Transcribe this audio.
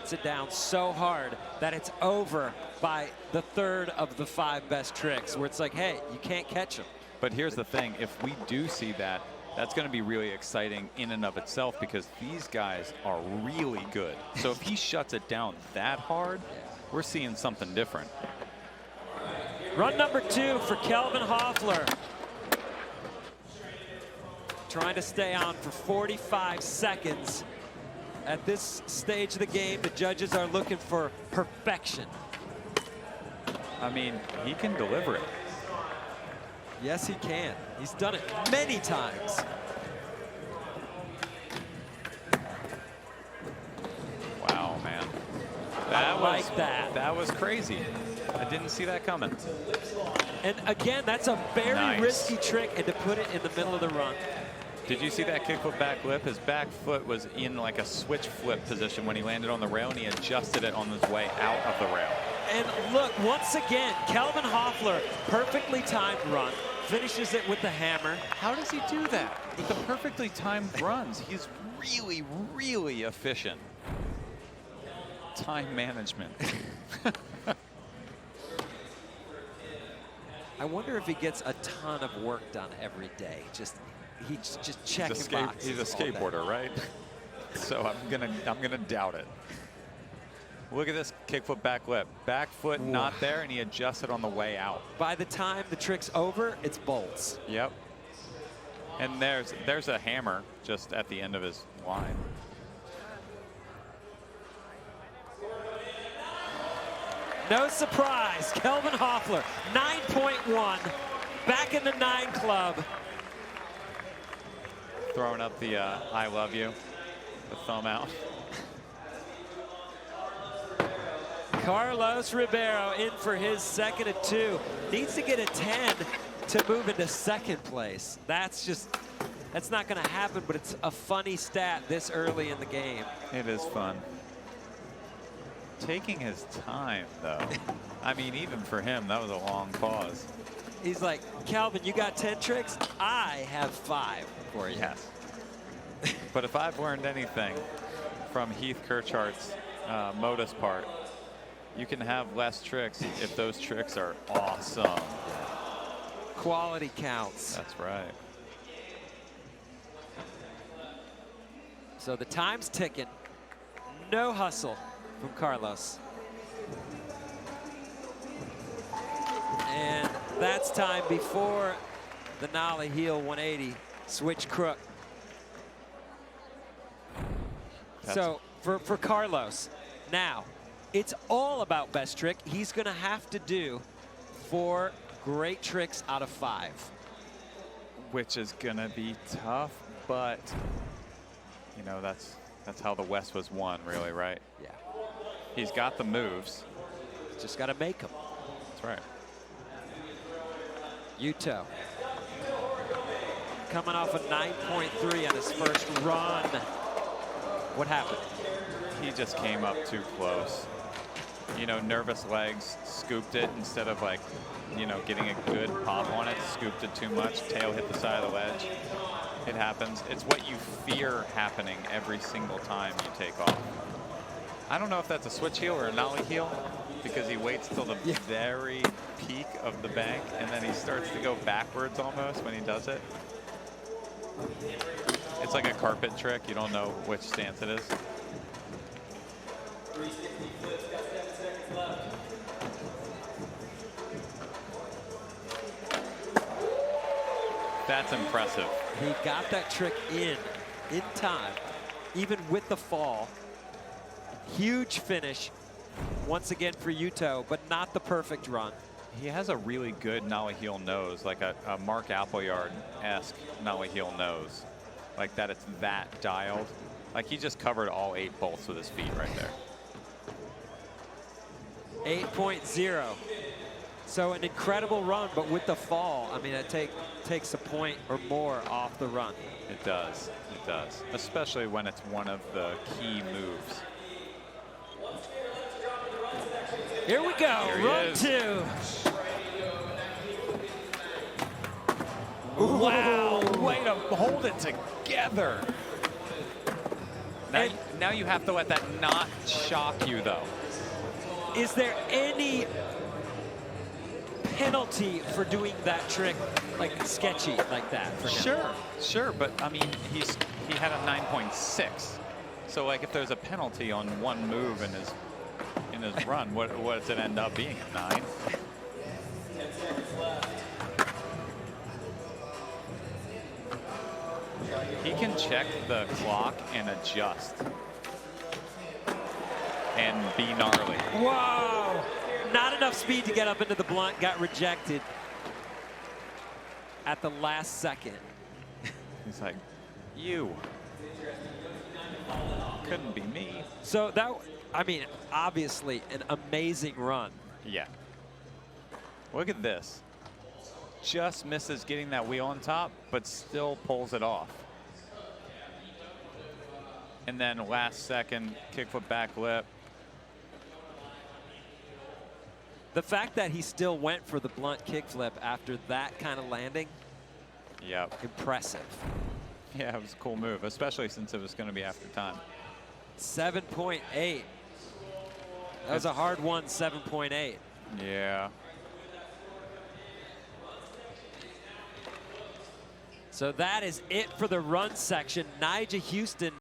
shuts it down so hard that it's over by the third of the 5 best tricks, where it's like, hey, you can't catch them. But here's the thing, if we do see that, that's going to be really exciting in and of itself, because these guys are really good. So if he shuts it down that hard, we're seeing something different. Run number 2 for Kelvin Hoefler. Trying to stay on for 45 seconds. At this stage of the game, the judges are looking for perfection. I mean, he can deliver it. Yes, he can. He's done it many times. Wow, man. That was crazy. I didn't see that coming. And again, that's a very Nice. risky trick, and to put it in the middle of the run. Did you see that kickflip back lip? His back foot was in like a switch flip position when he landed on the rail, and he adjusted it on his way out of the rail. And look, once again, Kelvin Hoefler, perfectly timed run, finishes it with the hammer. How does he do that? With the perfectly timed runs, he's really, really efficient. Time management. I wonder if he gets a ton of work done every day. He's just checking boxes. He's a skateboarder, right? So I'm gonna doubt it. Look at this kickflip back lip. Back foot not there, and he adjusts it on the way out. By the time the trick's over, it's bolts. Yep. And there's a hammer just at the end of his line. No surprise, Kelvin Hoefler, 9.1, back in the 9 club. Throwing up the I love you, the thumb out. Carlos Ribeiro in for his second of 2. Needs to get a 10 to move into second place. That's not going to happen, but it's a funny stat this early in the game. It is fun. Taking his time, though. I mean, even for him, that was a long pause. He's like, Calvin, you got 10 tricks? I have 5 for you. Yes. But if I've learned anything from Heath Kirchhardt's Modus part, you can have less tricks if those tricks are awesome. Quality counts. That's right. So the time's ticking. No hustle from Carlos. And that's time before the nollie heel 180 switch crook. So for Carlos, now it's all about best trick. He's going to have to do 4 great tricks out of 5. Which is going to be tough, but you know, that's how the West was won, really, right? Yeah. He's got the moves. Just got to make them. That's right. Yuto coming off a 9.3 on his first run. What happened? He just came up too close. You know, nervous legs, scooped it instead of, like, you know, getting a good pop on it, scooped it too much, tail hit the side of the ledge. It happens. It's what you fear happening every single time you take off. I don't know if that's a switch heel or a nollie heel, because he waits till the very peak of the bank, and then he starts to go backwards almost when he does it. It's like a carpet trick. You don't know which stance it is. That's impressive. He got that trick in time, even with the fall. Huge finish once again for Yuto, but not the perfect run. He has a really good nollie heel nose, like a Mark Appleyard-esque nollie heel nose. Like that, it's that dialed. Like he just covered all 8 bolts with his feet right there. 8.0. So an incredible run, but with the fall, I mean, it takes a point or more off the run. It does. It does. Especially when it's one of the key moves. Here we go. Run 2. Wow, way to hold it together. Now you have to let that not shock you, though. Is there any penalty for doing that trick, like sketchy like that for him? Sure, but I mean, he had a 9.6. So like, if there's a penalty on one move in his run, what does it end up being? A 9? He can check the clock and adjust and be gnarly. Whoa! Not enough speed to get up into the blunt, got rejected at the last second. He's like, you. Couldn't be me. So that, I mean, obviously an amazing run. Yeah. Look at this. Just misses getting that wheel on top, but still pulls it off. And then last second, kickflip back lip. The fact that he still went for the blunt kickflip after that kind of landing, Yep. impressive. Yeah, it was a cool move, especially since it was going to be after time. 7.8. That was a hard one, 7.8. Yeah. So that is it for the run section. Nyjah Huston